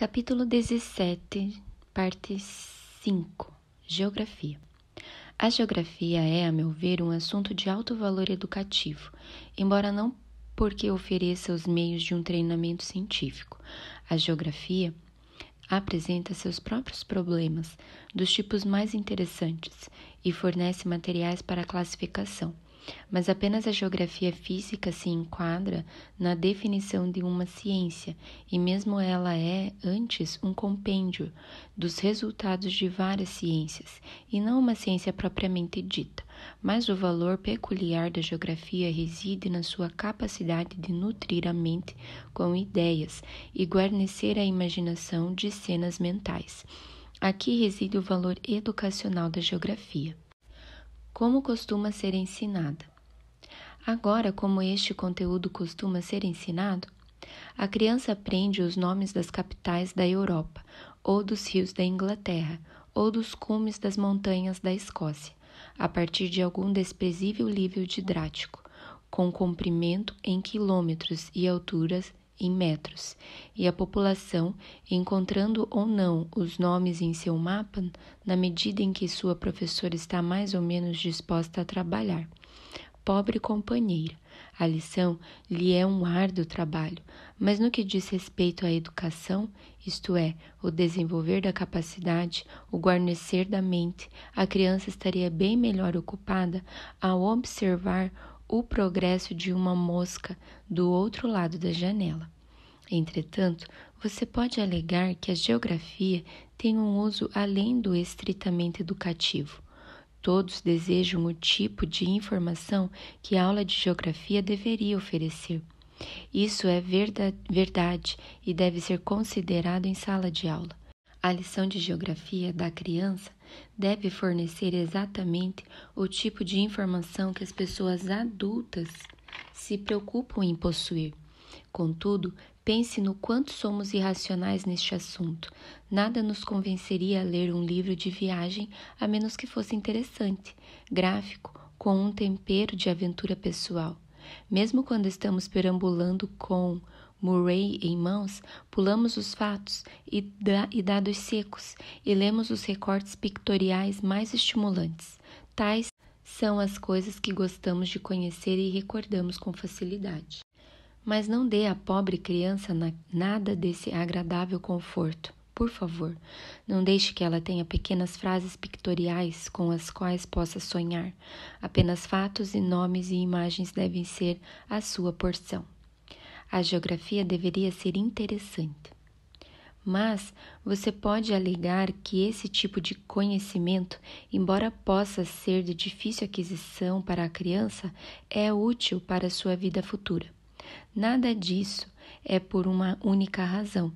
Capítulo 17, parte 5. Geografia. A geografia é, a meu ver, um assunto de alto valor educativo, embora não porque ofereça os meios de um treinamento científico. A geografia apresenta seus próprios problemas, dos tipos mais interessantes, e fornece materiais para classificação. Mas apenas a geografia física se enquadra na definição de uma ciência, e mesmo ela é, antes, um compêndio dos resultados de várias ciências, e não uma ciência propriamente dita. Mas o valor peculiar da geografia reside na sua capacidade de nutrir a mente com ideias e guarnecer a imaginação de cenas mentais. Aqui reside o valor educacional da geografia. Como costuma ser ensinada? Agora, como este conteúdo costuma ser ensinado, a criança aprende os nomes das capitais da Europa, ou dos rios da Inglaterra, ou dos cumes das montanhas da Escócia, a partir de algum desprezível livro didático, com comprimento em quilômetros e alturas em metros, e a população, encontrando ou não os nomes em seu mapa, na medida em que sua professora está mais ou menos disposta a trabalhar. Pobre companheira, a lição lhe é um árduo trabalho, mas no que diz respeito à educação, isto é, o desenvolver da capacidade, o guarnecer da mente, a criança estaria bem melhor ocupada ao observar o progresso de uma mosca do outro lado da janela. Entretanto, você pode alegar que a geografia tem um uso além do estritamente educativo. Todos desejam o tipo de informação que a aula de geografia deveria oferecer. Isso é verdade e deve ser considerado em sala de aula. A lição de geografia da criança deve fornecer exatamente o tipo de informação que as pessoas adultas se preocupam em possuir. Contudo, pense no quanto somos irracionais neste assunto. Nada nos convenceria a ler um livro de viagem a menos que fosse interessante, gráfico, com um tempero de aventura pessoal. Mesmo quando estamos perambulando com Murray em mãos, pulamos os fatos e dados secos e lemos os recortes pictoriais mais estimulantes. Tais são as coisas que gostamos de conhecer e recordamos com facilidade. Mas não dê à pobre criança nada desse agradável conforto. Por favor, não deixe que ela tenha pequenas frases pictoriais com as quais possa sonhar. Apenas fatos e nomes e imagens devem ser a sua porção. A geografia deveria ser interessante. Mas você pode alegar que esse tipo de conhecimento, embora possa ser de difícil aquisição para a criança, é útil para a sua vida futura. Nada disso é por uma única razão.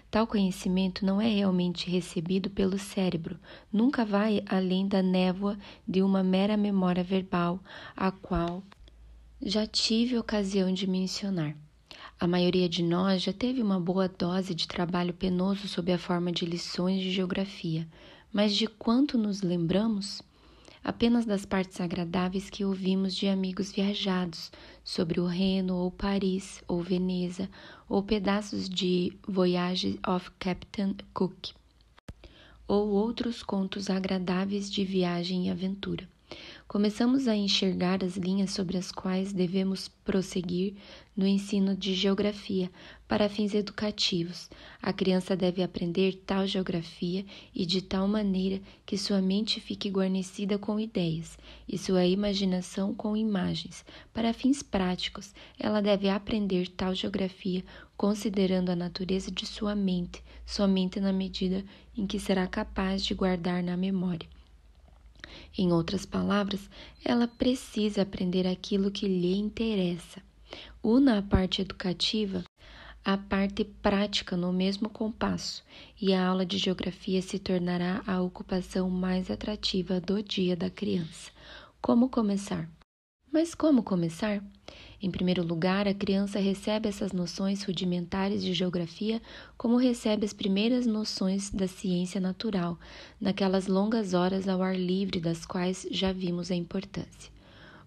Tal conhecimento não é realmente recebido pelo cérebro, nunca vai além da névoa de uma mera memória verbal, a qual já tive ocasião de mencionar. A maioria de nós já teve uma boa dose de trabalho penoso sob a forma de lições de geografia, mas de quanto nos lembramos? Apenas das partes agradáveis que ouvimos de amigos viajados, sobre o Reno ou Paris ou Veneza, ou pedaços de Voyage of Captain Cook, ou outros contos agradáveis de viagem e aventura. Começamos a enxergar as linhas sobre as quais devemos prosseguir no ensino de geografia para fins educativos. A criança deve aprender tal geografia e de tal maneira que sua mente fique guarnecida com ideias e sua imaginação com imagens. Para fins práticos, ela deve aprender tal geografia considerando a natureza de sua mente, somente na medida em que será capaz de guardar na memória. Em outras palavras, ela precisa aprender aquilo que lhe interessa. Una a parte educativa à parte prática no mesmo compasso, e a aula de geografia se tornará a ocupação mais atrativa do dia da criança. Como começar? Mas como começar? Em primeiro lugar, a criança recebe essas noções rudimentares de geografia como recebe as primeiras noções da ciência natural, naquelas longas horas ao ar livre das quais já vimos a importância.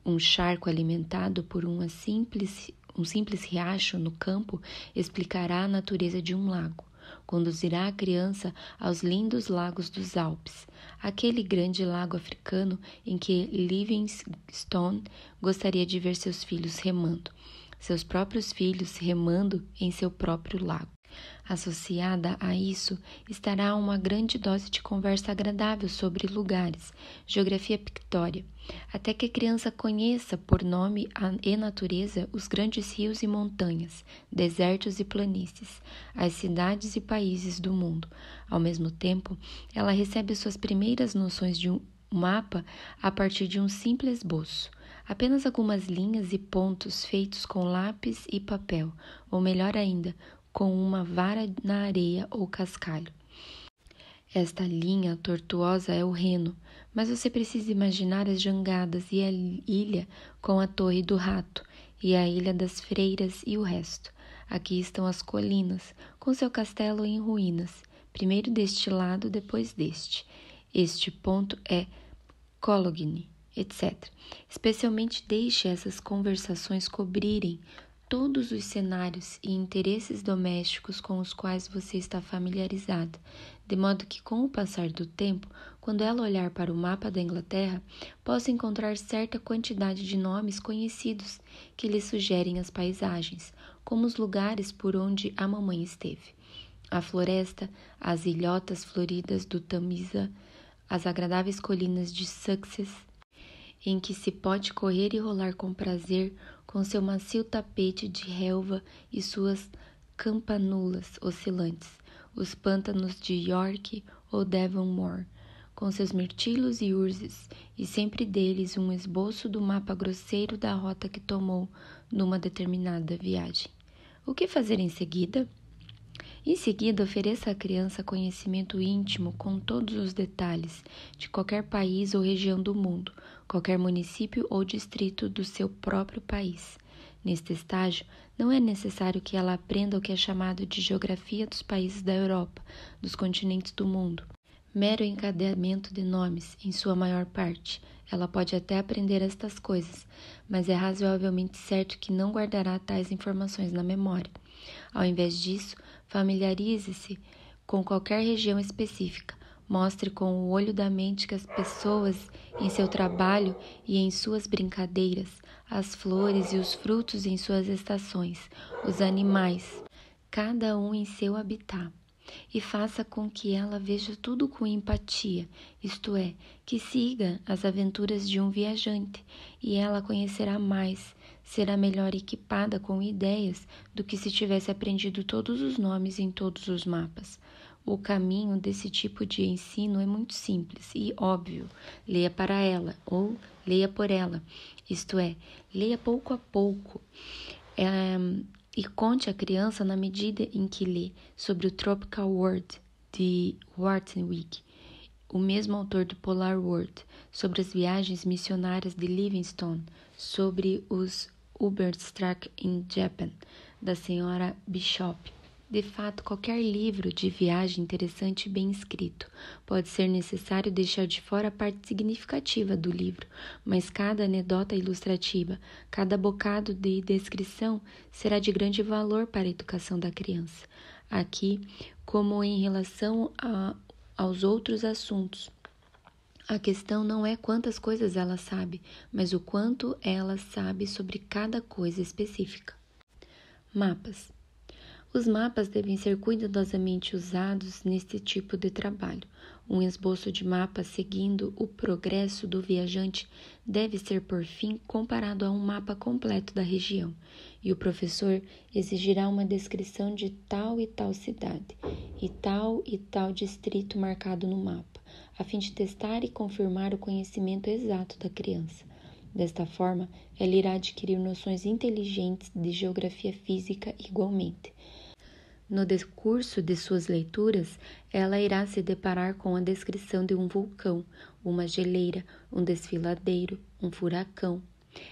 Um charco alimentado por um simples riacho no campo explicará a natureza de um lago. Conduzirá a criança aos lindos lagos dos Alpes, aquele grande lago africano em que Livingstone gostaria de ver seus filhos remando, seus próprios filhos remando em seu próprio lago. Associada a isso estará uma grande dose de conversa agradável sobre lugares, geografia pictória, até que a criança conheça por nome e natureza os grandes rios e montanhas, desertos e planícies, as cidades e países do mundo. Ao mesmo tempo, ela recebe suas primeiras noções de um mapa a partir de um simples esboço. Apenas algumas linhas e pontos feitos com lápis e papel, ou melhor ainda, com uma vara na areia ou cascalho. Esta linha tortuosa é o Reno, mas você precisa imaginar as jangadas e a ilha com a Torre do Rato, e a Ilha das Freiras e o resto. Aqui estão as colinas, com seu castelo em ruínas, primeiro deste lado, depois deste. Este ponto é Cologne, etc. Especialmente deixe essas conversações cobrirem todos os cenários e interesses domésticos com os quais você está familiarizada, de modo que, com o passar do tempo, quando ela olhar para o mapa da Inglaterra, possa encontrar certa quantidade de nomes conhecidos que lhe sugerem as paisagens, como os lugares por onde a mamãe esteve. A floresta, as ilhotas floridas do Tamisa, as agradáveis colinas de Sussex, em que se pode correr e rolar com prazer com seu macio tapete de relva e suas campanulas oscilantes, os pântanos de York ou Devonmore, com seus mirtilos e urzes, e sempre deles um esboço do mapa grosseiro da rota que tomou numa determinada viagem. O que fazer em seguida? Em seguida, ofereça à criança conhecimento íntimo com todos os detalhes de qualquer país ou região do mundo, qualquer município ou distrito do seu próprio país. Neste estágio, não é necessário que ela aprenda o que é chamado de geografia dos países da Europa, dos continentes do mundo. Mero encadeamento de nomes, em sua maior parte. Ela pode até aprender estas coisas, mas é razoavelmente certo que não guardará tais informações na memória. Ao invés disso, familiarize-se com qualquer região específica. Mostre com o olho da mente que as pessoas, em seu trabalho e em suas brincadeiras, as flores e os frutos em suas estações, os animais, cada um em seu habitat. E faça com que ela veja tudo com empatia, isto é, que siga as aventuras de um viajante, e ela conhecerá mais, será melhor equipada com ideias do que se tivesse aprendido todos os nomes em todos os mapas. O caminho desse tipo de ensino é muito simples e óbvio. Leia para ela ou leia por ela, isto é, leia pouco a pouco. E conte à criança na medida em que lê sobre o Tropical World de Wartenwick, o mesmo autor do Polar World, sobre as viagens missionárias de Livingstone, sobre os Überstrack in Japan, da senhora Bishop. De fato, qualquer livro de viagem interessante e bem escrito. Pode ser necessário deixar de fora a parte significativa do livro, mas cada anedota ilustrativa, cada bocado de descrição será de grande valor para a educação da criança. Aqui, como em relação aos outros assuntos, a questão não é quantas coisas ela sabe, mas o quanto ela sabe sobre cada coisa específica. Mapas. Os mapas devem ser cuidadosamente usados neste tipo de trabalho. Um esboço de mapa seguindo o progresso do viajante deve ser, por fim, comparado a um mapa completo da região, e o professor exigirá uma descrição de tal e tal cidade, e tal distrito marcado no mapa, a fim de testar e confirmar o conhecimento exato da criança. Desta forma, ela irá adquirir noções inteligentes de geografia física igualmente. No decurso de suas leituras, ela irá se deparar com a descrição de um vulcão, uma geleira, um desfiladeiro, um furacão.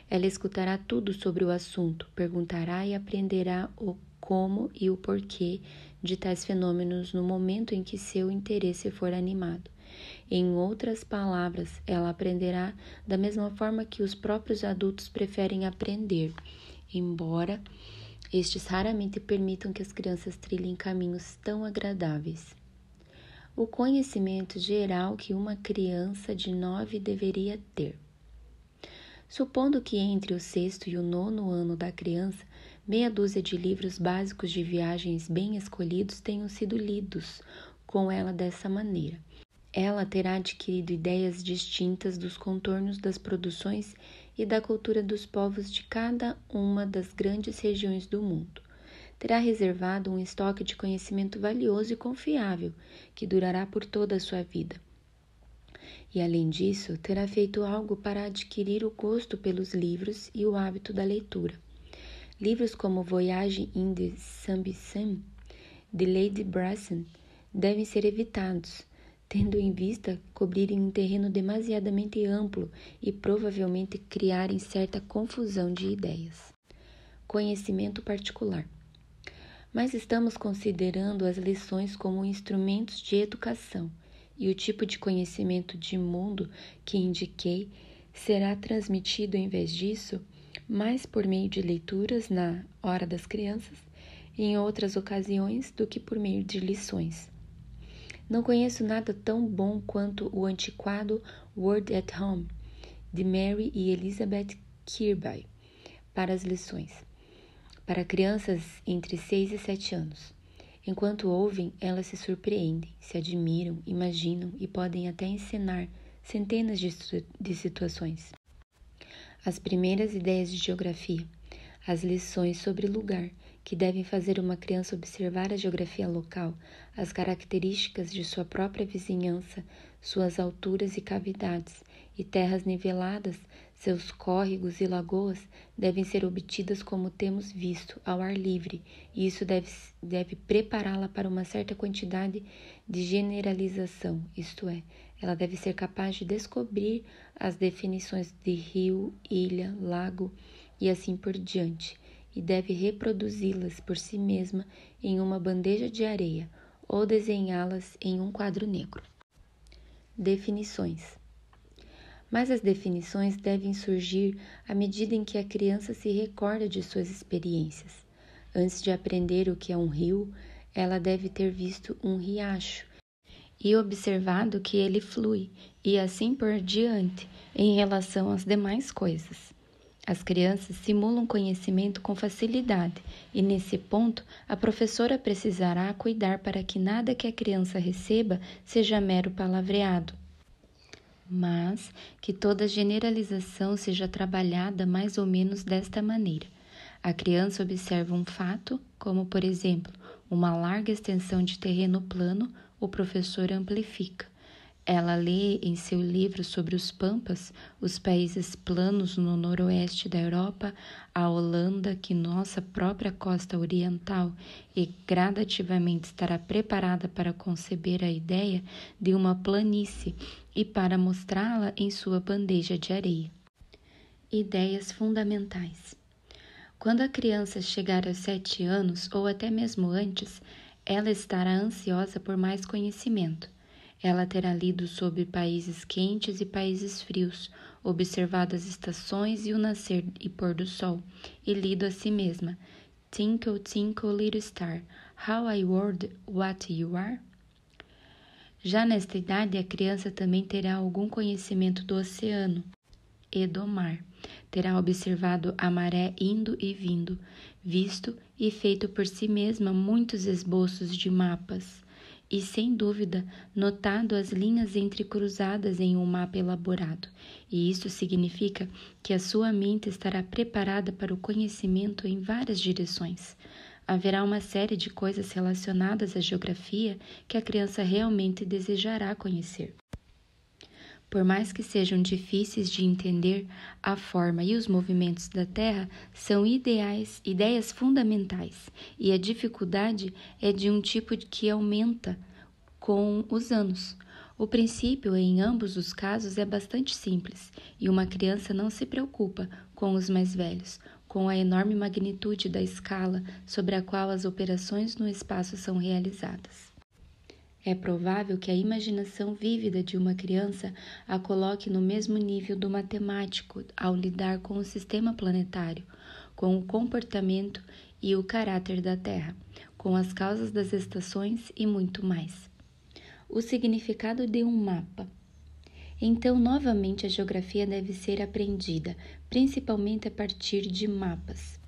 Ela escutará tudo sobre o assunto, perguntará e aprenderá o como e o porquê de tais fenômenos no momento em que seu interesse for animado. Em outras palavras, ela aprenderá da mesma forma que os próprios adultos preferem aprender, embora Estes raramente permitam que as crianças trilhem caminhos tão agradáveis. O conhecimento geral que uma criança de 9 deveria ter. Supondo que entre o 6º e o 9º ano da criança, meia dúzia de livros básicos de viagens bem escolhidos tenham sido lidos com ela dessa maneira. Ela terá adquirido ideias distintas dos contornos das produções e da cultura dos povos de cada uma das grandes regiões do mundo. Terá reservado um estoque de conhecimento valioso e confiável, que durará por toda a sua vida. E, além disso, terá feito algo para adquirir o gosto pelos livros e o hábito da leitura. Livros como Voyage in the Sambisan, de Lady Brassen, devem ser evitados, tendo em vista cobrirem um terreno demasiadamente amplo e provavelmente criarem certa confusão de ideias. Conhecimento particular. Mas estamos considerando as lições como instrumentos de educação, e o tipo de conhecimento de mundo que indiquei será transmitido, em vez disso, mais por meio de leituras na hora das crianças e em outras ocasiões do que por meio de lições. Não conheço nada tão bom quanto o antiquado Word at Home, de Mary e Elizabeth Kirby, para as lições, para crianças entre 6 e 7 anos. Enquanto ouvem, elas se surpreendem, se admiram, imaginam e podem até encenar centenas de situações. As primeiras ideias de geografia, as lições sobre lugar, que devem fazer uma criança observar a geografia local, as características de sua própria vizinhança, suas alturas e cavidades, e terras niveladas, seus córregos e lagoas, devem ser obtidas como temos visto, ao ar livre, e isso deve prepará-la para uma certa quantidade de generalização, isto é, ela deve ser capaz de descobrir as definições de rio, ilha, lago e assim por diante, e deve reproduzi-las por si mesma em uma bandeja de areia ou desenhá-las em um quadro negro. Definições. Mas as definições devem surgir à medida em que a criança se recorda de suas experiências. Antes de aprender o que é um rio, ela deve ter visto um riacho e observado que ele flui, e assim por diante, em relação às demais coisas. As crianças simulam conhecimento com facilidade, e nesse ponto a professora precisará cuidar para que nada que a criança receba seja mero palavreado, mas que toda generalização seja trabalhada mais ou menos desta maneira. A criança observa um fato, como por exemplo, uma larga extensão de terreno plano, o professor amplifica. Ela lê em seu livro sobre os Pampas, os países planos no noroeste da Europa, a Holanda, que nossa própria costa oriental, e gradativamente estará preparada para conceber a ideia de uma planície e para mostrá-la em sua bandeja de areia. Ideias fundamentais. Quando a criança chegar aos 7 anos, ou até mesmo antes, ela estará ansiosa por mais conhecimento. Ela terá lido sobre países quentes e países frios, observado as estações e o nascer e pôr do sol, e lido a si mesma: Twinkle, twinkle, little star, how I wonder what you are. Já nesta idade, a criança também terá algum conhecimento do oceano e do mar. Terá observado a maré indo e vindo, visto e feito por si mesma muitos esboços de mapas, e, sem dúvida, notado as linhas entrecruzadas em um mapa elaborado, e isso significa que a sua mente estará preparada para o conhecimento em várias direções. Haverá uma série de coisas relacionadas à geografia que a criança realmente desejará conhecer. Por mais que sejam difíceis de entender, a forma e os movimentos da Terra são ideias fundamentais, e a dificuldade é de um tipo que aumenta com os anos. O princípio, em ambos os casos, é bastante simples, e uma criança não se preocupa com os mais velhos, com a enorme magnitude da escala sobre a qual as operações no espaço são realizadas. É provável que a imaginação vívida de uma criança a coloque no mesmo nível do matemático ao lidar com o sistema planetário, com o comportamento e o caráter da Terra, com as causas das estações e muito mais. O significado de um mapa. Então, novamente, a geografia deve ser aprendida, principalmente a partir de mapas.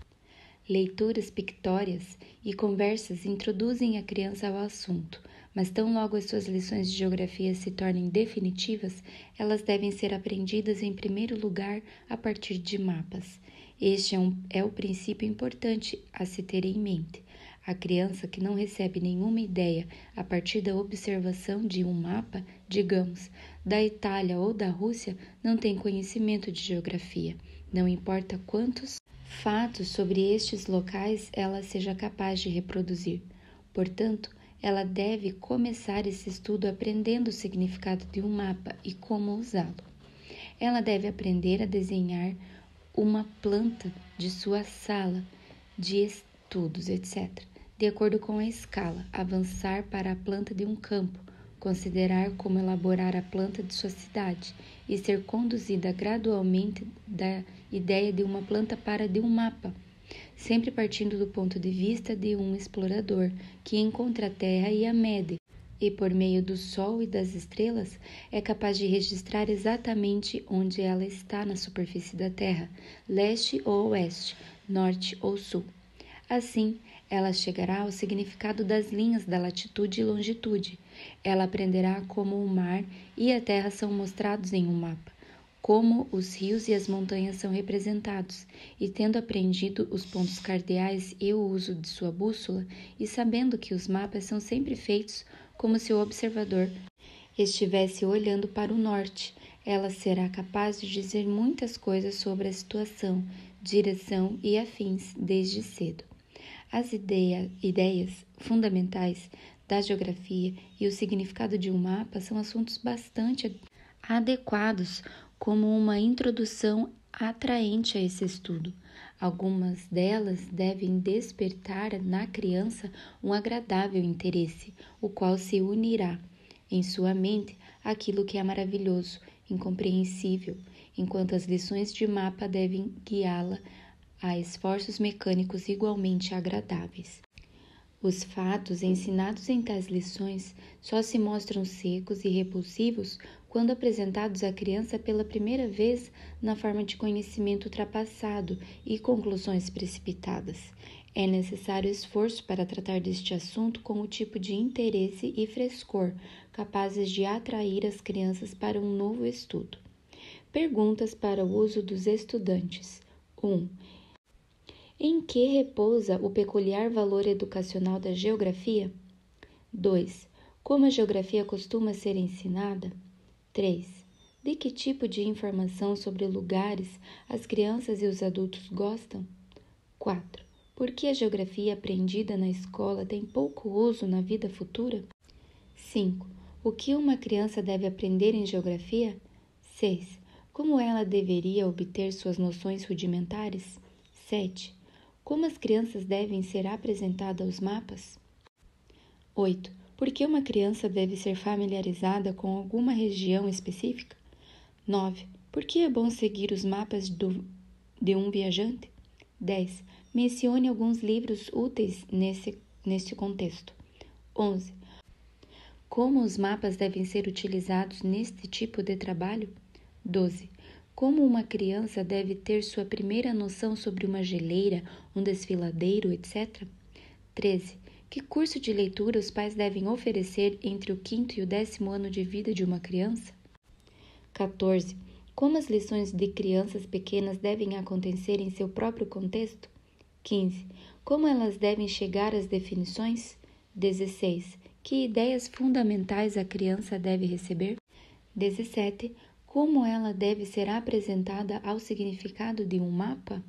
Leituras pictóricas e conversas introduzem a criança ao assunto, mas tão logo as suas lições de geografia se tornem definitivas, elas devem ser aprendidas em primeiro lugar a partir de mapas. Este é o princípio importante a se ter em mente. A criança que não recebe nenhuma ideia a partir da observação de um mapa, digamos, da Itália ou da Rússia, não tem conhecimento de geografia. Não importa quantos fatos sobre estes locais ela seja capaz de reproduzir. Portanto, ela deve começar esse estudo aprendendo o significado de um mapa e como usá-lo. Ela deve aprender a desenhar uma planta de sua sala de estudos, etc., de acordo com a escala, avançar para a planta de um campo, considerar como elaborar a planta de sua cidade e ser conduzida gradualmente da ideia de uma planta para de um mapa, sempre partindo do ponto de vista de um explorador que encontra a Terra e a mede, e por meio do Sol e das estrelas é capaz de registrar exatamente onde ela está na superfície da Terra, leste ou oeste, norte ou sul. Assim, ela chegará ao significado das linhas da latitude e longitude. Ela aprenderá como o mar e a terra são mostrados em um mapa, como os rios e as montanhas são representados, e tendo aprendido os pontos cardeais e o uso de sua bússola, e sabendo que os mapas são sempre feitos como se o observador estivesse olhando para o norte, ela será capaz de dizer muitas coisas sobre a situação, direção e afins desde cedo. As ideias fundamentais da geografia e o significado de um mapa são assuntos bastante adequados como uma introdução atraente a esse estudo. Algumas delas devem despertar na criança um agradável interesse, o qual se unirá em sua mente àquilo que é maravilhoso, incompreensível, enquanto as lições de mapa devem guiá-la a esforços mecânicos igualmente agradáveis. Os fatos ensinados em tais lições só se mostram secos e repulsivos quando apresentados à criança pela primeira vez na forma de conhecimento ultrapassado e conclusões precipitadas. É necessário esforço para tratar deste assunto com o tipo de interesse e frescor capazes de atrair as crianças para um novo estudo. Perguntas para o uso dos estudantes. 1. Em que repousa o peculiar valor educacional da geografia? 2. Como a geografia costuma ser ensinada? 3. De que tipo de informação sobre lugares as crianças e os adultos gostam? 4. Por que a geografia aprendida na escola tem pouco uso na vida futura? 5. O que uma criança deve aprender em geografia? 6. Como ela deveria obter suas noções rudimentares? 7. Como as crianças devem ser apresentadas aos mapas? 8. Por que uma criança deve ser familiarizada com alguma região específica? 9. Por que é bom seguir os mapas de um viajante? 10. Mencione alguns livros úteis neste contexto. 11. Como os mapas devem ser utilizados neste tipo de trabalho? 12. Como uma criança deve ter sua primeira noção sobre uma geleira, um desfiladeiro, etc. 13. Que curso de leitura os pais devem oferecer entre o 5º e o 10º ano de vida de uma criança? 14. Como as lições de crianças pequenas devem acontecer em seu próprio contexto? 15. Como elas devem chegar às definições? 16. Que ideias fundamentais a criança deve receber? 17. Como ela deve ser apresentada ao significado de um mapa?